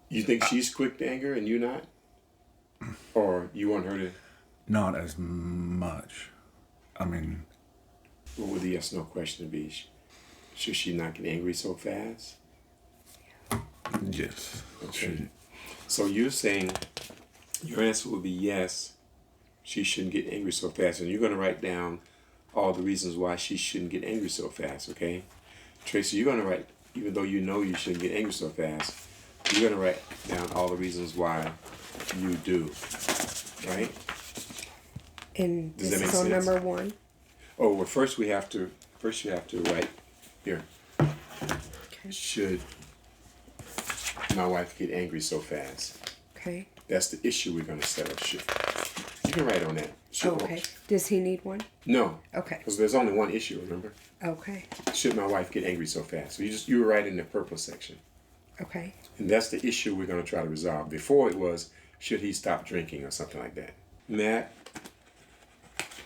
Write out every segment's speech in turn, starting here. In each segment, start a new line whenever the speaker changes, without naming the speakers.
You think she's quick to anger and you're not? Or you want her to...
Not as much. I mean...
What would the yes no question be? Should she not get angry so fast?
Yes.
Okay. So you're saying your answer would be yes, she shouldn't get angry so fast. And you're going to write down all the reasons why she shouldn't get angry so fast, okay? Tracy, you're going to write, even though you know you shouldn't get angry so fast, you're going to write down all the reasons why you do, right?
And
Does
this
that make
is on
sense?
number 1.
Oh, well, first you have to write here.
Okay.
Should my wife get angry so fast?
Okay.
That's the issue we're going to settle. Should. You can write on that. Should.
Okay. Does he need one?
No.
Okay.
Because there's only one issue, remember?
Okay.
Should my wife get angry so fast? So you were right in the purple section.
Okay.
And that's the issue we're going to try to resolve. Before it was, should he stop drinking or something like that? Matt,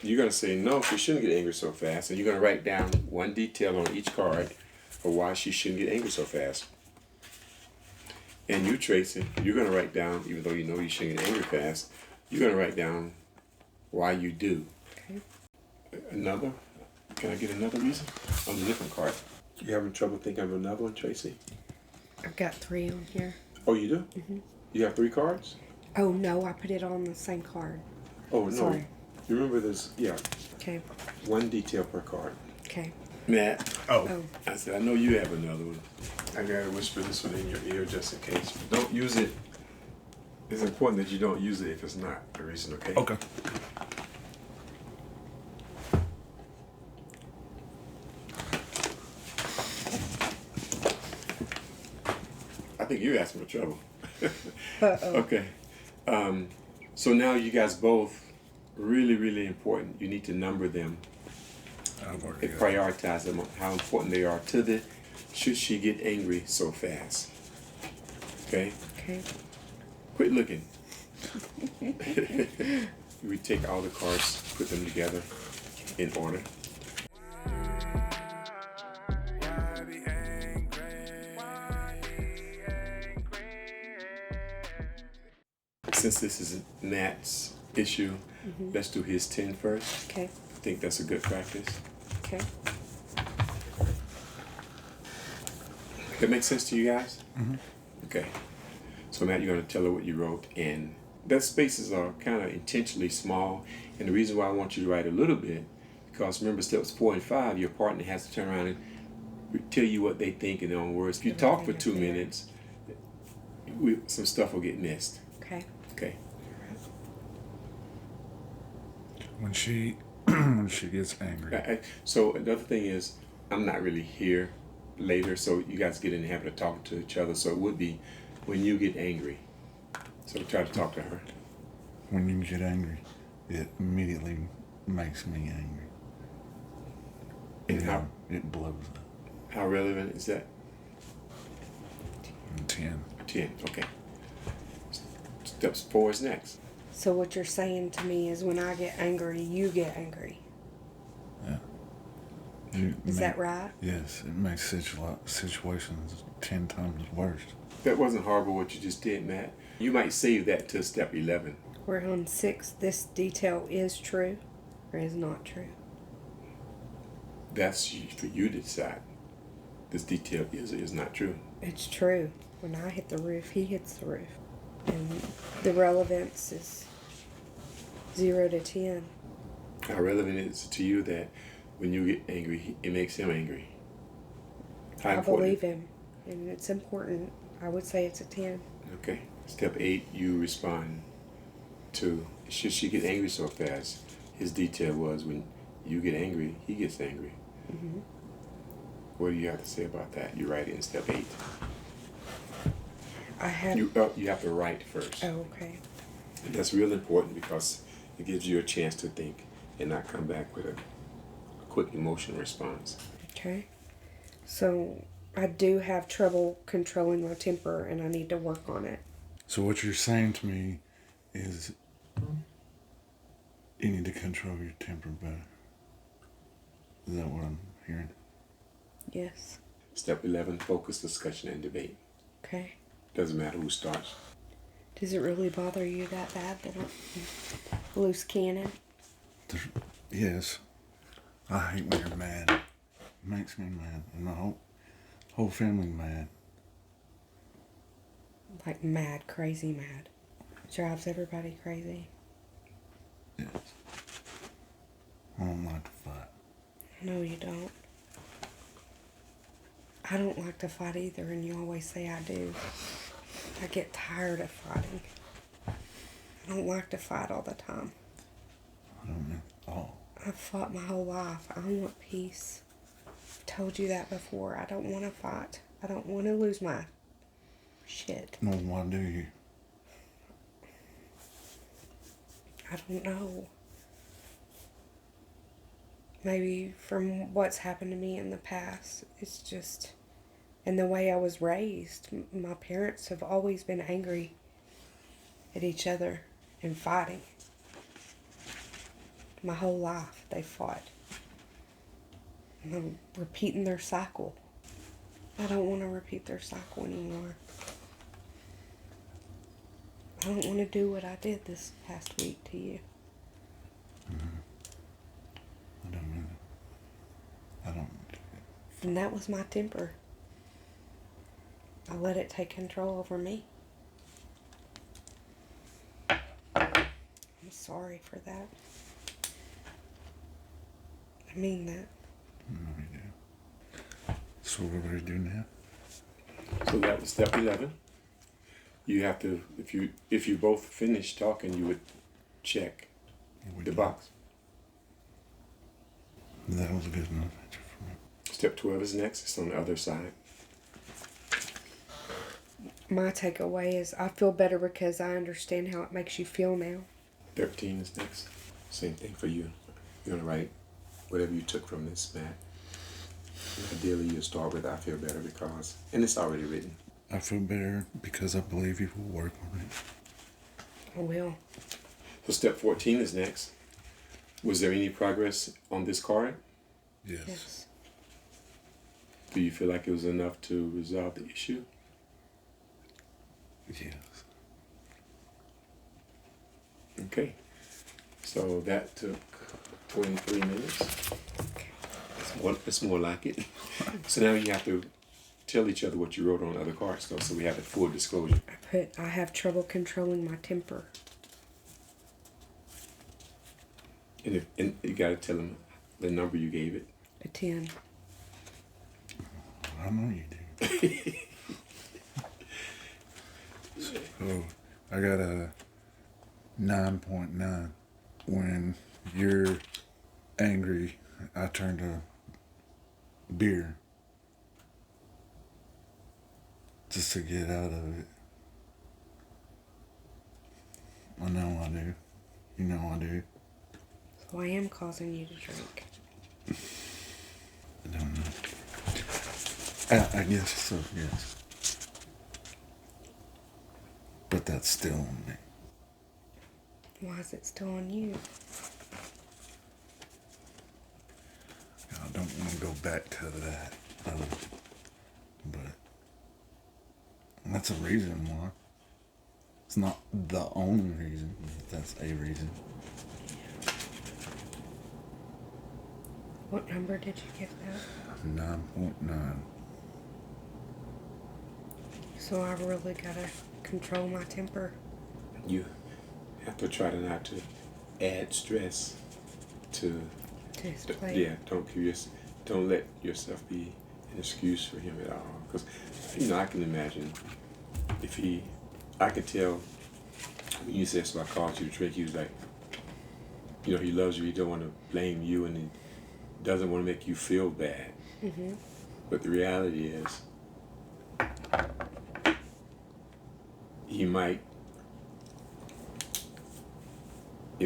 you're going to say, no, she shouldn't get angry so fast. And you're going to write down one detail on each card for why she shouldn't get angry so fast. And you, Tracy, you're going to write down, even though you know you shouldn't get angry fast, you're going to write down why you do.
Okay.
Another? Can I get another reason? On a different card. You having trouble thinking of another one, Tracy?
I've got 3 on here.
Oh, you do?
Mm-hmm.
You have 3 cards?
Oh, no, I put it on the same card.
Oh, no.
Sorry.
You remember this? Yeah.
Okay.
One detail per card.
Okay.
Matt.
Oh.
I said, I know you have another one. I gotta whisper this one in your ear just in case. Don't use it. It's important that you don't use it if it's not the reason, okay?
Okay.
I think you're asking for trouble.
Uh-oh.
Okay. So now you guys both, really, really important. You need to number them
I've already
and
got it.
prioritize them on how important they are to the should she get angry so fast. Okay?
Okay.
Quit looking. We take all the cards, put them together in order. Since this is Matt's issue, let's do his 10 first.
Okay.
I think that's a good practice.
Okay.
That makes sense to you guys?
Mm-hmm.
Okay. So Matt, you're going to tell her what you wrote, and the spaces are kind of intentionally small, and the reason why I want you to write a little bit, because remember steps 4 and 5, your partner has to turn around and tell you what they think in their own words. If you talk for 2 minutes, some stuff will get missed.
Okay.
Okay.
When she gets angry.
So another thing is, I'm not really here later, so you guys get in the habit of talking to each other. So it would be when you get angry. So try to talk to her.
When you get angry, it immediately makes me angry.
And how
It blows up.
how relevant is that?
10.
10. Okay. Steps 4 is next.
So what you're saying to me is when I get angry, you get angry.
Yeah.
Is that right?
Yes, it makes situations 10 times worse.
That wasn't horrible what you just did, Matt. You might save that to step 11.
We're on 6. This detail is true or is not true?
That's for you to decide. This detail is not true.
It's true. When I hit the roof, he hits the roof. And the relevance is 0 to 10.
How relevant is it to you that when you get angry, it makes him angry? How
I
important?
believe him, and it's important. I would say it's a 10.
Okay. Step 8, you respond to, should she get angry so fast? His detail was when you get angry, he gets angry.
Mm-hmm.
What do you have to say about that? You write it in step 8.
I have...
You have to write first.
Oh, okay.
And that's real important because it gives you a chance to think and not come back with a quick emotional response.
Okay. So I do have trouble controlling my temper, and I need to work on it.
So what you're saying to me is you need to control your temper better. Is that what I'm hearing?
Yes.
Step 11, focus, discussion, and debate.
Okay.
Doesn't matter who starts.
Does it really bother you that bad that I'm loose cannon?
Yes. I hate when you're mad. It makes me mad. And my whole family mad.
Like mad, crazy mad. Drives everybody crazy.
Yes. I don't like to fight.
No, you don't. I don't like to fight either, and you always say I do. I get tired of fighting. I don't like to fight all the time.
I don't know. Oh.
I've fought my whole life. I want peace. I've told you that before. I don't want to fight. I don't want to lose my shit.
No, why do you?
I don't know. Maybe from what's happened to me in the past. It's just... And the way I was raised. My parents have always been angry at each other and fighting. My whole life they fought. And I'm repeating their cycle. I don't want to repeat their cycle anymore. I don't want to do what I did this past week to you.
I don't know. I don't.
And that was my temper. I let it take control over me. I'm sorry for that. I mean that.
No, you do. So what do we do now?
So that was step 11. You have to, if you both finish talking, you would check the box.
That was a good enough answer for me.
Step 12 is next. It's on the other side.
My takeaway is I feel better because I understand how it makes you feel now.
13 is next. Same thing for you. You're going to write whatever you took from this, Matt. Ideally, you'll start with I feel better because, and it's already written.
I feel better because I believe you will work on it.
I will.
So step 14 is next. Was there any progress on this card?
Yes.
Yes.
Do you feel like it was enough to resolve the issue?
Yes.
Okay. So that took 23 minutes. It's more like it. So now you have to tell each other what you wrote on other cards, though, so we have the full disclosure.
I have trouble controlling my temper.
And you got to tell them the number you gave it.
A 10.
I know you do. So I got a 9.9. When you're angry, I turn to beer just to get out of it. I know I do. You know I do.
So I am causing you to drink.
I don't know. I guess so, yes. But that's still on me.
Why is it still on you?
I don't want to go back to that. But that's a reason why. It's not the only reason, but that's a reason.
What number did you give that?
9.9.
So I really gotta control my temper.
You have to try to not to add stress to
To his plate.
Yeah, don't let yourself be an excuse for him at all. Because, I can imagine if I could tell when you said, so I called you to drink, he was like, he loves you, he don't want to blame you, and he doesn't want to make you feel bad.
Mm-hmm.
But the reality is, it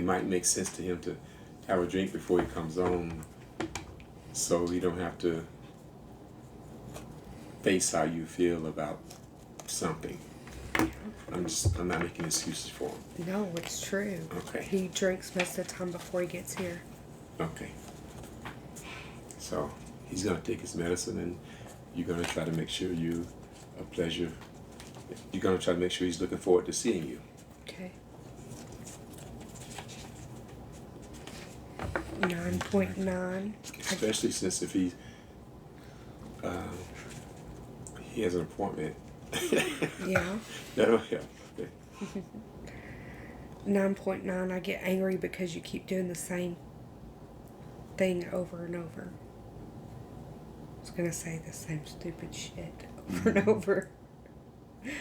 might make sense to him to have a drink before he comes home, so he don't have to face how you feel about something. I'm not making excuses for him.
No, it's true.
Okay.
He drinks most of the time before he gets here.
Okay. So he's gonna take his medicine, and you're gonna try to make sure you a pleasure You're gonna try to make sure he's looking forward to seeing you.
Okay. 9.9.
Especially since if he has an appointment.
Yeah.
That'll help. Okay.
9.9. I get angry because you keep doing the same thing over and over. I was gonna say the same stupid shit over and over.
Yeah.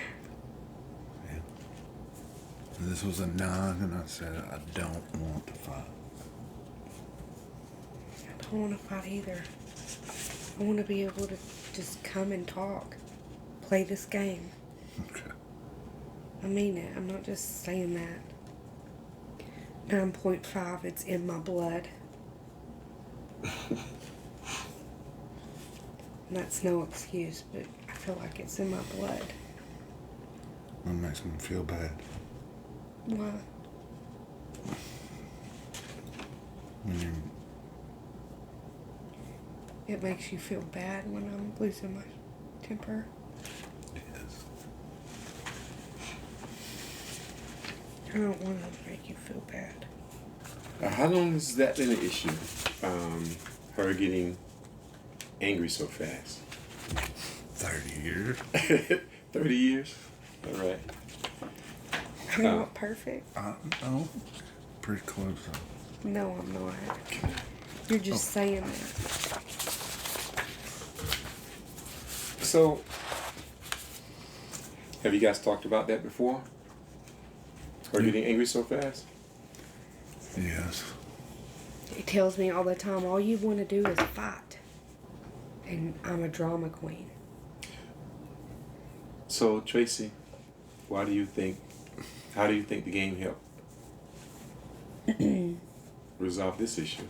This was a 9, and I said I don't want to fight.
I don't want to fight either. I want to be able to just come and talk. Play this game.
Okay.
I mean it. I'm not just saying that. 9.5. It's in my blood. That's no excuse, but I feel like it's in my blood.
That makes me feel bad.
Why?
When you,
It makes you feel bad when I'm losing my temper.
yes.
I don't want to make you feel bad.
How long has that been an issue? Her getting angry so fast?
30 years.
30 years? All right.
I'm not perfect.
No. Pretty close, though.
No, I'm not. You're just saying that.
So, have you guys talked about that before? Her getting angry so fast?
Yes.
He tells me all the time, all you want to do is fight. And I'm a drama queen.
So, Tracy, how do you think the game helped resolve this issue?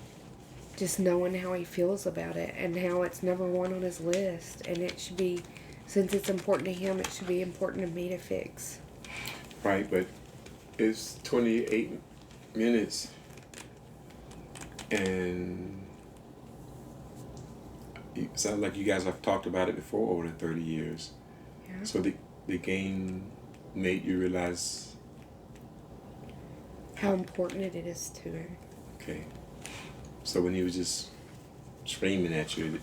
Just knowing how he feels about it and how it's number one on his list. And it should be, since it's important to him, it should be important to me to fix.
Right, but it's 28 minutes and it sounds like you guys have talked about it before over the 30 years.
Yeah.
So the game made you realize,
How important it is to him.
okay. So when he was just screaming at you,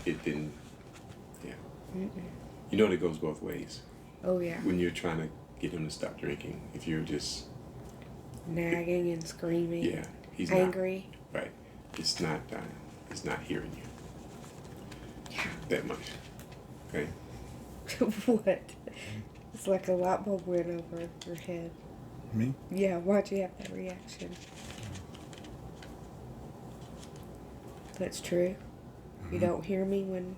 it didn't, yeah.
Mm-mm.
You know that it goes both ways.
Oh, yeah.
When you're trying to get him to stop drinking, if you're just
Nagging and screaming.
yeah, he's
angry.
not right. It's not hearing you
Yeah.
that much. Okay.
What? It's like a light bulb went over your head.
Me?
Yeah, why'd you have that reaction? That's true. You don't hear me when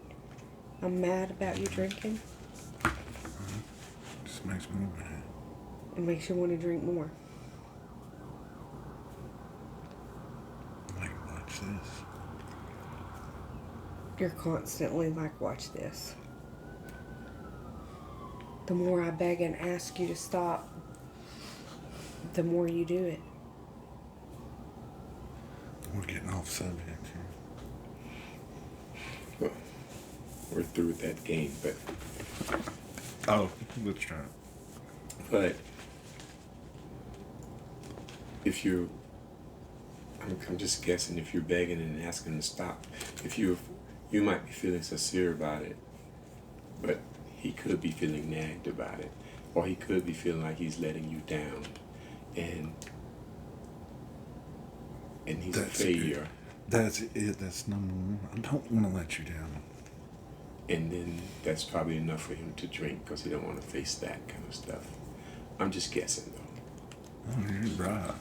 I'm mad about you drinking?
Just makes me mad.
It makes you want to drink more.
Like, watch this.
You're constantly like, watch this. The more I beg and ask you to stop, the more you do it.
We're getting off subject here.
Well, we're through with that game, but
Let's try it.
but if you, I'm just guessing if you're begging and asking to stop, if you might be feeling sincere about it, but he could be feeling nagged about it, or he could be feeling like he's letting you down, and he's a failure.
That's it. That's number one. I don't want to let you down.
And then that's probably enough for him to drink because he don't want to face that kind of stuff. I'm just guessing though.
Oh, you're right.